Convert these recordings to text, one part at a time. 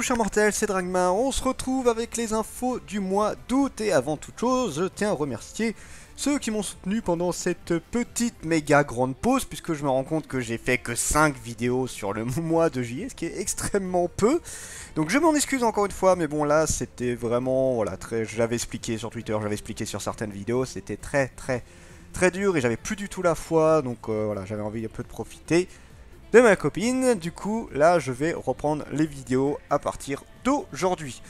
chers mortels, c'est Dragma. On se retrouve avec les infos du mois d'août. Et avant toute chose, je tiens à remercier ceux qui m'ont soutenu pendant cette petite méga grande pause, puisque je me rends compte que j'ai fait que 5 vidéos sur le mois de juillet, ce qui est extrêmement peu. Donc je m'en excuse encore une fois, mais bon là c'était vraiment, voilà, je l'avais expliqué sur Twitter, j'avais expliqué sur certaines vidéos, c'était très dur et j'avais plus du tout la foi, donc voilà, j'avais envie un peu de profiter de ma copine. Du coup, là, je vais reprendre les vidéos à partir d'aujourd'hui.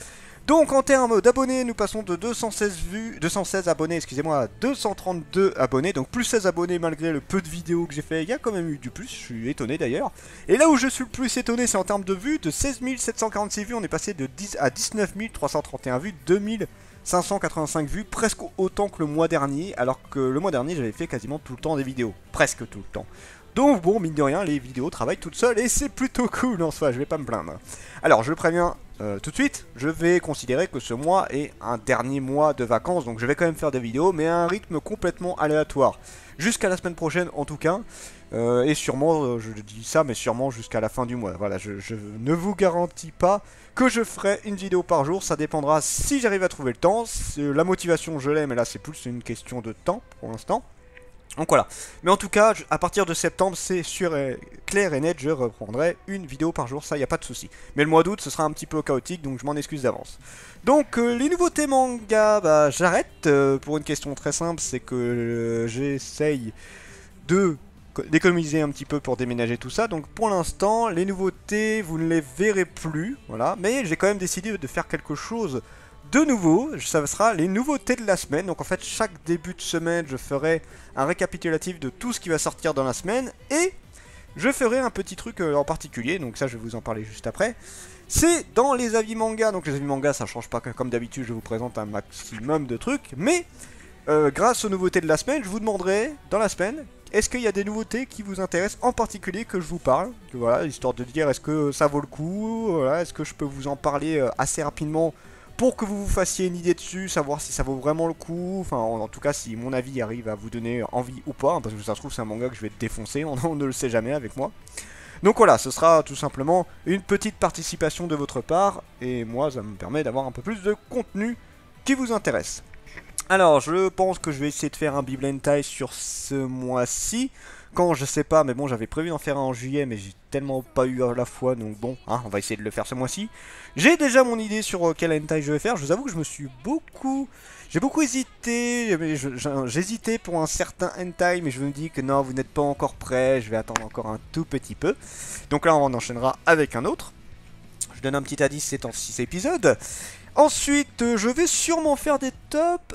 Donc, en termes d'abonnés, nous passons de 216 abonnés, excusez-moi, à 232 abonnés. Donc, plus 16 abonnés malgré le peu de vidéos que j'ai fait. Il y a quand même eu du plus, je suis étonné d'ailleurs. Et là où je suis le plus étonné, c'est en termes de vues. De 16 746 vues, on est passé de 10 à 19 331 vues, 2585 vues, presque autant que le mois dernier. Alors que le mois dernier, j'avais fait quasiment tout le temps des vidéos. Presque tout le temps. Donc bon, mine de rien, les vidéos travaillent toutes seules et c'est plutôt cool en soi, je vais pas me plaindre. Alors, je le préviens tout de suite, je vais considérer que ce mois est un dernier mois de vacances, donc je vais quand même faire des vidéos, mais à un rythme complètement aléatoire. Jusqu'à la semaine prochaine en tout cas, et sûrement, je dis ça, mais sûrement jusqu'à la fin du mois. Voilà, je ne vous garantis pas que je ferai une vidéo par jour, ça dépendra si j'arrive à trouver le temps. La motivation, je l'ai, mais là c'est plus une question de temps pour l'instant. Donc voilà, mais en tout cas, à partir de septembre, c'est sûr et clair et net, je reprendrai une vidéo par jour, ça y a pas de souci. Mais le mois d'août, ce sera un petit peu chaotique, donc je m'en excuse d'avance. Donc les nouveautés manga, bah j'arrête, pour une question très simple, c'est que j'essaye d'économiser un petit peu pour déménager tout ça. Donc pour l'instant, les nouveautés, vous ne les verrez plus, voilà. Mais j'ai quand même décidé de faire quelque chose de nouveau, ça sera les nouveautés de la semaine. Donc en fait, chaque début de semaine, je ferai un récapitulatif de tout ce qui va sortir dans la semaine. Et je ferai un petit truc en particulier, donc ça je vais vous en parler juste après. C'est dans les avis manga. Donc les avis manga, ça change pas, comme d'habitude, je vous présente un maximum de trucs. Mais grâce aux nouveautés de la semaine, je vous demanderai dans la semaine, est-ce qu'il y a des nouveautés qui vous intéressent en particulier que je vous parle? Voilà, histoire de dire est-ce que ça vaut le coup, voilà, est-ce que je peux vous en parler assez rapidement pour que vous vous fassiez une idée dessus, savoir si ça vaut vraiment le coup, enfin en tout cas si mon avis arrive à vous donner envie ou pas, hein, parce que ça se trouve c'est un manga que je vais défoncer, on ne le sait jamais avec moi. Donc voilà, ce sera tout simplement une petite participation de votre part, et moi ça me permet d'avoir un peu plus de contenu qui vous intéresse. Alors, je pense que je vais essayer de faire un Bible Hentai sur ce mois-ci. Quand, je sais pas, mais bon, j'avais prévu d'en faire un en juillet, mais j'ai tellement pas eu à la fois, donc bon, hein, on va essayer de le faire ce mois-ci. J'ai déjà mon idée sur quel hentai je vais faire. Je vous avoue que je me suis j'ai beaucoup hésité, j'hésitais pour un certain hentai, mais je me dis que non, vous n'êtes pas encore prêt, je vais attendre encore un tout petit peu. Donc là, on enchaînera avec un autre. Je donne un petit indice, c'est en 6 épisodes. Ensuite, je vais sûrement faire des tops.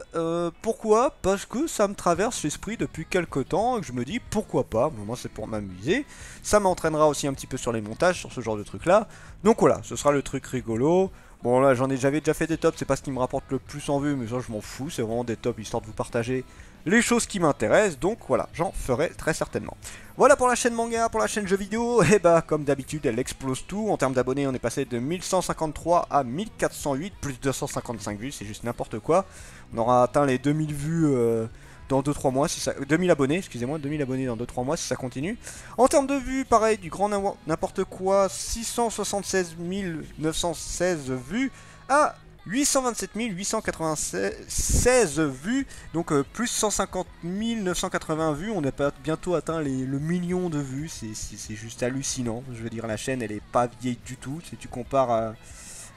Pourquoi? Parce que ça me traverse l'esprit depuis quelques temps et que je me dis pourquoi pas. Moi, c'est pour m'amuser. Ça m'entraînera aussi un petit peu sur les montages, sur ce genre de truc là. Donc voilà, ce sera le truc rigolo. Bon là, j'avais déjà fait des tops, c'est pas ce qui me rapporte le plus en vue, mais ça je m'en fous. C'est vraiment des tops histoire de vous partager les choses qui m'intéressent. Donc voilà, j'en ferai très certainement. Voilà pour la chaîne manga, pour la chaîne jeux vidéo, et bah comme d'habitude elle explose tout. En termes d'abonnés on est passé de 1153 à 1408, plus 255 vues, c'est juste n'importe quoi. On aura atteint les 2000 vues dans 2-3 mois, si ça, 2000 abonnés, excusez-moi, 2000 abonnés dans 2-3 mois si ça continue. En termes de vues, pareil, du grand n'importe quoi, 676 916 vues à 827 896 vues, donc plus 150 980 vues, on a bientôt atteint le million de vues, c'est juste hallucinant, je veux dire la chaîne elle est pas vieille du tout, si tu compares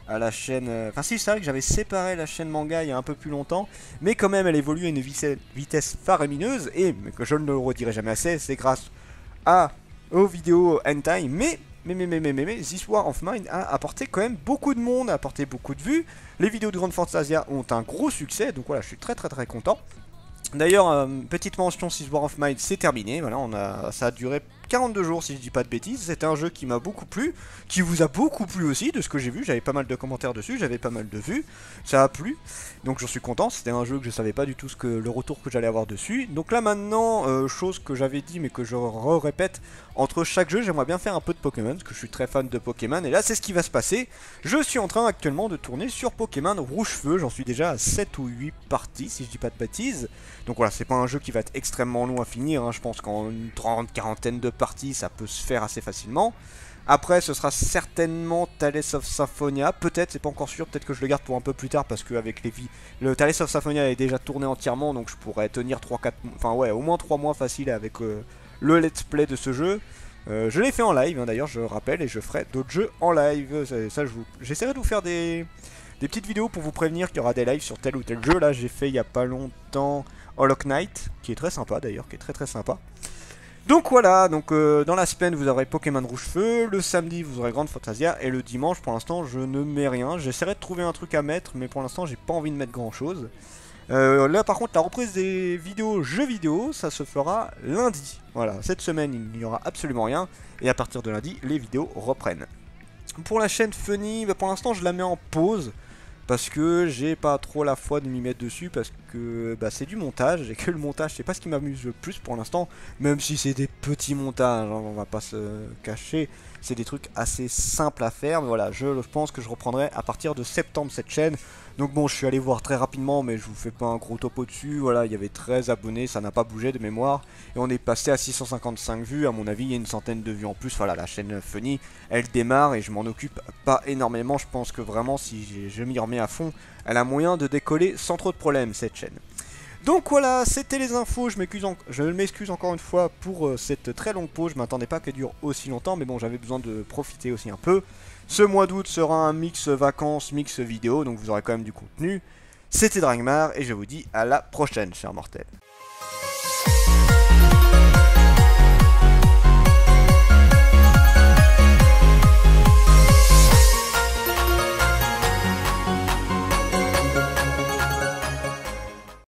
à la chaîne... Enfin si, c'est vrai que j'avais séparé la chaîne manga il y a un peu plus longtemps, mais quand même elle évolue à une vitesse faramineuse, et que je ne le redirai jamais assez, c'est grâce aux vidéos hentai, mais This War of Mine a apporté quand même beaucoup de monde, a apporté beaucoup de vues. Les vidéos de Grande Fantasia ont un gros succès, donc voilà, je suis très content. D'ailleurs, petite mention, This War of Mine, c'est terminé, voilà, ça a duré 42 jours si je dis pas de bêtises, c'était un jeu qui m'a beaucoup plu, qui vous a beaucoup plu aussi de ce que j'ai vu, j'avais pas mal de commentaires dessus, j'avais pas mal de vues, ça a plu, donc j'en suis content, c'était un jeu que je savais pas du tout le retour que j'allais avoir dessus. Donc là maintenant, chose que j'avais dit mais que je répète, entre chaque jeu j'aimerais bien faire un peu de Pokémon, parce que je suis très fan de Pokémon, et là c'est ce qui va se passer, je suis en train actuellement de tourner sur Pokémon Rouge-Feu, j'en suis déjà à 7 ou 8 parties si je dis pas de bêtises, donc voilà, c'est pas un jeu qui va être extrêmement long à finir, hein. Je pense qu'en une quarantaine de parties ça peut se faire assez facilement. Après, ce sera certainement Tales of Symphonia. Peut-être, c'est pas encore sûr. Peut-être que je le garde pour un peu plus tard parce qu'avec les vies, le Tales of Symphonia est déjà tourné entièrement, donc je pourrais tenir 3-4, enfin ouais, au moins 3 mois facile avec le let's play de ce jeu. Je l'ai fait en live, hein, d'ailleurs, je rappelle, et je ferai d'autres jeux en live. Ça, j'essaierai de vous faire des petites vidéos pour vous prévenir qu'il y aura des lives sur tel ou tel jeu. Là, j'ai fait il y a pas longtemps Hollow Knight, qui est très sympa d'ailleurs, qui est très sympa. Donc voilà, donc dans la semaine vous aurez Pokémon Rouge Feu, le samedi vous aurez Grande Fantasia, et le dimanche pour l'instant je ne mets rien. J'essaierai de trouver un truc à mettre, mais pour l'instant j'ai pas envie de mettre grand chose. Là par contre la reprise des vidéos jeux vidéo, ça se fera lundi. Voilà, cette semaine il n'y aura absolument rien, et à partir de lundi les vidéos reprennent. Pour la chaîne Funny, bah, pour l'instant je la mets en pause. Parce que j'ai pas trop la foi de m'y mettre dessus, parce que bah, c'est du montage, et que le montage c'est pas ce qui m'amuse le plus pour l'instant, même si c'est des petits montages, hein, on va pas se cacher, c'est des trucs assez simples à faire, mais voilà, je pense que je reprendrai à partir de septembre cette chaîne. Donc bon, je suis allé voir très rapidement, mais je vous fais pas un gros topo dessus, voilà, il y avait 13 abonnés, ça n'a pas bougé de mémoire, et on est passé à 655 vues, à mon avis il y a une centaine de vues en plus, voilà, la chaîne Funny, elle démarre, et je m'en occupe pas énormément, je pense que vraiment si je m'y remets à fond, elle a moyen de décoller sans trop de problèmes cette chaîne. Donc voilà, c'était les infos, je m'excuse encore une fois pour cette très longue pause, je m'attendais pas qu'elle dure aussi longtemps, mais bon j'avais besoin de profiter aussi un peu. Ce mois d'août sera un mix vacances, mix vidéo, donc vous aurez quand même du contenu. C'était Dragmar, et je vous dis à la prochaine, chers mortels.